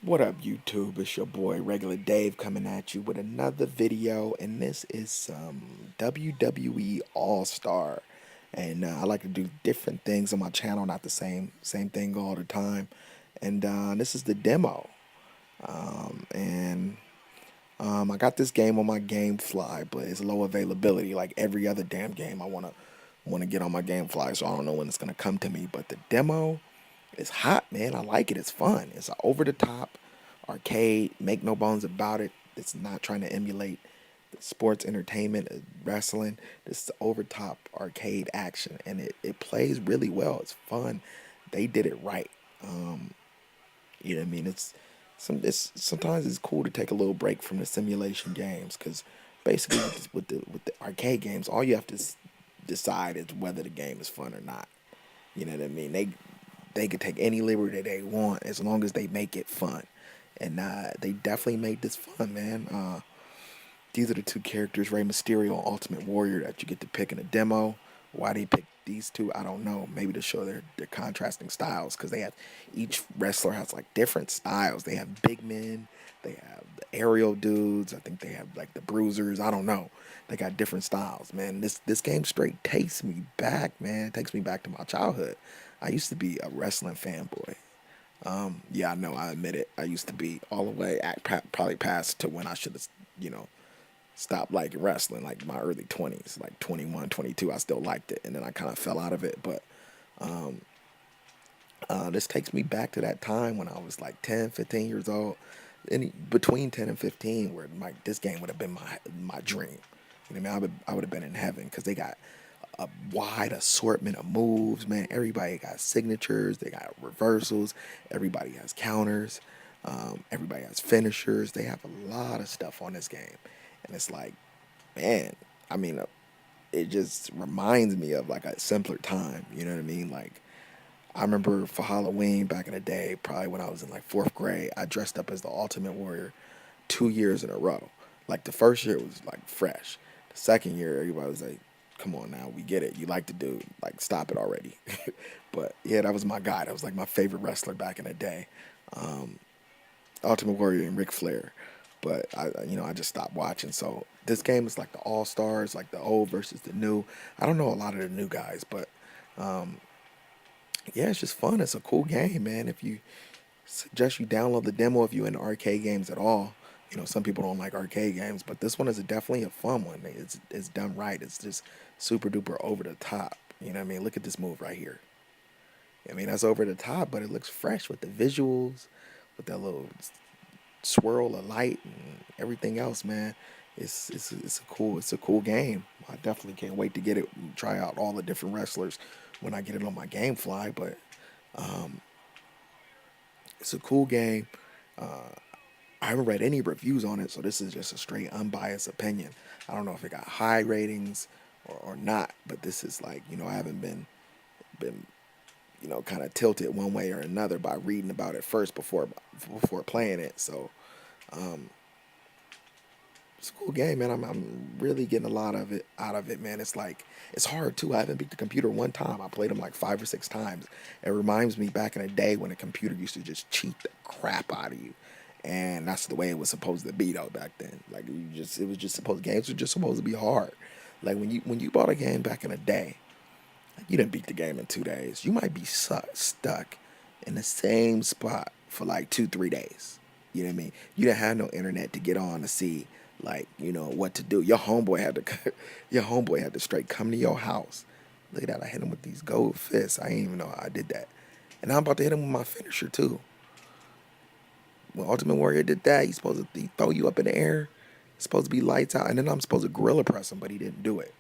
What up, YouTube? It's your boy, Regular Dave, coming at you with another video, and this is some WWE All-Star. And I like to do different things on my channel, not the same thing all the time. And this is the demo. I got this game on my GameFly, but it's low availability, like every other damn game. I wanna get on my GameFly, so I don't know when it's gonna come to me. But the demo is hot, man. I like it. It's fun. It's an over the top arcade. Make no bones about it. It's not trying to emulate the sports entertainment, wrestling. This is over top arcade action, and it plays really well. It's fun. They did it right. You know what I mean? It's sometimes it's cool to take a little break from the simulation games because basically with the arcade games, all you have to decide is whether the game is fun or not. You know what I mean? They could take any liberty they want as long as they make it fun. And they definitely made this fun, man. These are the two characters, Rey Mysterio and Ultimate Warrior, that you get to pick in a demo. Why they picked these two, I don't know. Maybe to show their contrasting styles, because they have each wrestler has like different styles. They have big men, they have the aerial dudes. I think they have like the bruisers. I don't know. They got different styles, man. This game straight takes me back, man. It takes me back to my childhood. I used to be a wrestling fanboy. Yeah, I know. I admit it. I used to be all the way at probably past to when I should have, you know, stopped liking wrestling, like my early 20s, like 21, 22. I still liked it, and then I kind of fell out of it. But this takes me back to that time when I was like 10, 15 years old, between 10 and 15, where like this game would have been my dream. You know what I mean? I would have been in heaven because they got a wide assortment of moves, man. Everybody got signatures, they got reversals, everybody has counters, everybody has finishers. They have a lot of stuff on this game, and it's like, man, I mean, it just reminds me of like a simpler time. You know what I mean? Like, I remember for Halloween back in the day, probably when I was in like fourth grade, I dressed up as the Ultimate Warrior 2 years in a row. Like the first year was like fresh. The second year, everybody was like, "Come on now, we get it. You like the dude. Like, stop it already." But yeah, that was my guy. That was like my favorite wrestler back in the day, Ultimate Warrior and Ric Flair. But I just stopped watching. So this game is like the All Stars, like the old versus the new. I don't know a lot of the new guys, but yeah, it's just fun. It's a cool game, man. If you suggest you download the demo if you're into arcade games at all. You know, some people don't like arcade games, but this one is definitely a fun one. It's done right. It's just super duper over the top. You know what I mean? Look at this move right here. I mean, that's over the top, but it looks fresh with the visuals, with that little swirl of light and everything else, man. It's a cool game. I definitely can't wait to get it and try out all the different wrestlers when I get it on my GameFly. But it's a cool game. I haven't read any reviews on it, so this is just a straight unbiased opinion. I don't know if it got high ratings or not, but this is like, I haven't been kind of tilted one way or another by reading about it first before playing it. So it's a cool game, man. I'm really getting a lot of it out of it, man. It's like it's hard too. I haven't beat the computer one time. I played them like 5 or 6 times. It reminds me back in the day when the computer used to just cheat the crap out of you, and that's the way it was supposed to be though back then. Like it was just supposed games were just supposed to be hard. Like when you bought a game back in the day, like, you didn't beat the game in 2 days. You might be stuck in the same spot for like 2 3 days. You know what I mean? You didn't have no internet to get on to see like what to do. Your homeboy had to straight come to your house. Look at that! I hit him with these gold fists. I didn't even know I did that, and I'm about to hit him with my finisher too. When Ultimate Warrior did that, he's supposed to throw you up in the air. It's supposed to be lights out, and then I'm supposed to gorilla press him, but he didn't do it.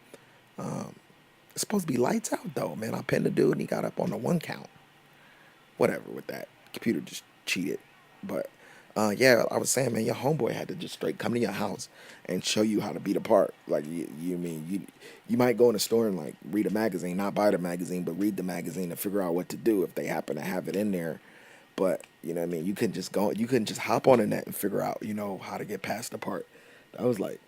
It's supposed to be lights out though, man. I pinned the dude, and he got up on the 1 count. Whatever with that, computer just cheated. But yeah, I was saying, man, your homeboy had to just straight come to your house and show you how to beat a part. Like you might go in the store and like read a magazine, not buy the magazine, but read the magazine to figure out what to do if they happen to have it in there. But you know what I mean, you couldn't just hop on the net and figure out how to get past the part. That was like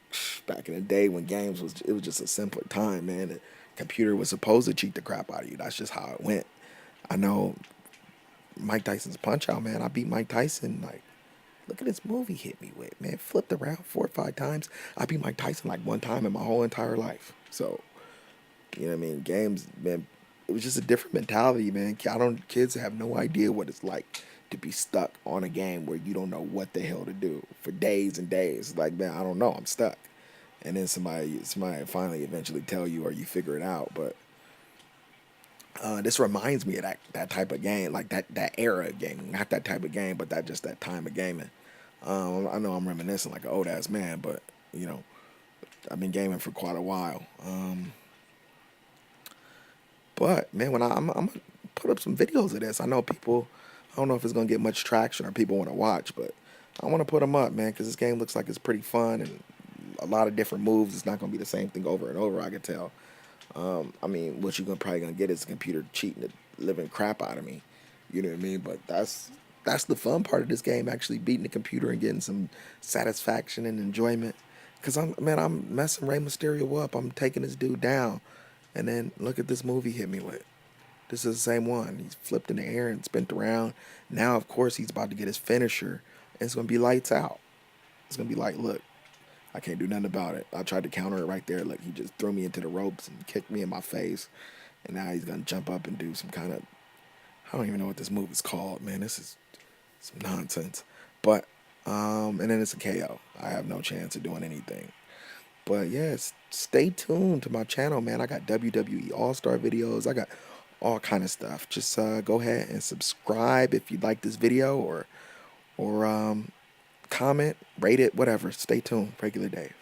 back in the day when it was just a simpler time, man. The computer was supposed to cheat the crap out of you. That's just how it went. I know Mike Tyson's Punch Out, man. I beat Mike Tyson like Look at this movie hit me with, man. Flipped around 4 or 5 times. I beat Mike Tyson like one time in my whole entire life. So, you know what I mean? Games, man, it was just a different mentality, man. Kids have no idea what it's like to be stuck on a game where you don't know what the hell to do for days and days. Like, man, I don't know, I'm stuck. And then somebody finally eventually tell you or you figure it out. But this reminds me of that type of game, like that era of gaming. Not that type of game, but that time of gaming. I know I'm reminiscing like an old ass man, but you know, I've been gaming for quite a while. But man, I'm gonna put up some videos of this. I know people. I don't know if it's gonna get much traction or people want to watch, but I want to put them up, man, because this game looks like it's pretty fun and a lot of different moves. It's not gonna be the same thing over and over. I can tell. I mean, what you're probably gonna get is a computer cheating the living crap out of me. You know what I mean? But that's the fun part of this game, actually beating the computer and getting some satisfaction and enjoyment. Cause I'm messing Rey Mysterio up. I'm taking this dude down, and then look at this movie hit me with. This is the same one. He's flipped in the air and spent around. Now, of course, he's about to get his finisher, and it's gonna be lights out. It's gonna be like, look, I can't do nothing about it. I tried to counter it right there. Like he just threw me into the ropes and kicked me in my face, and now he's gonna jump up and do some kind of, I don't even know what this move is called, man. This is some nonsense. But and then it's a KO. I have no chance of doing anything. But yes, stay tuned to my channel, man. I got WWE All-Star videos. I got all kind of stuff. Just go ahead and subscribe if you like this video, or comment, rate it, whatever. Stay tuned. Regular Dave.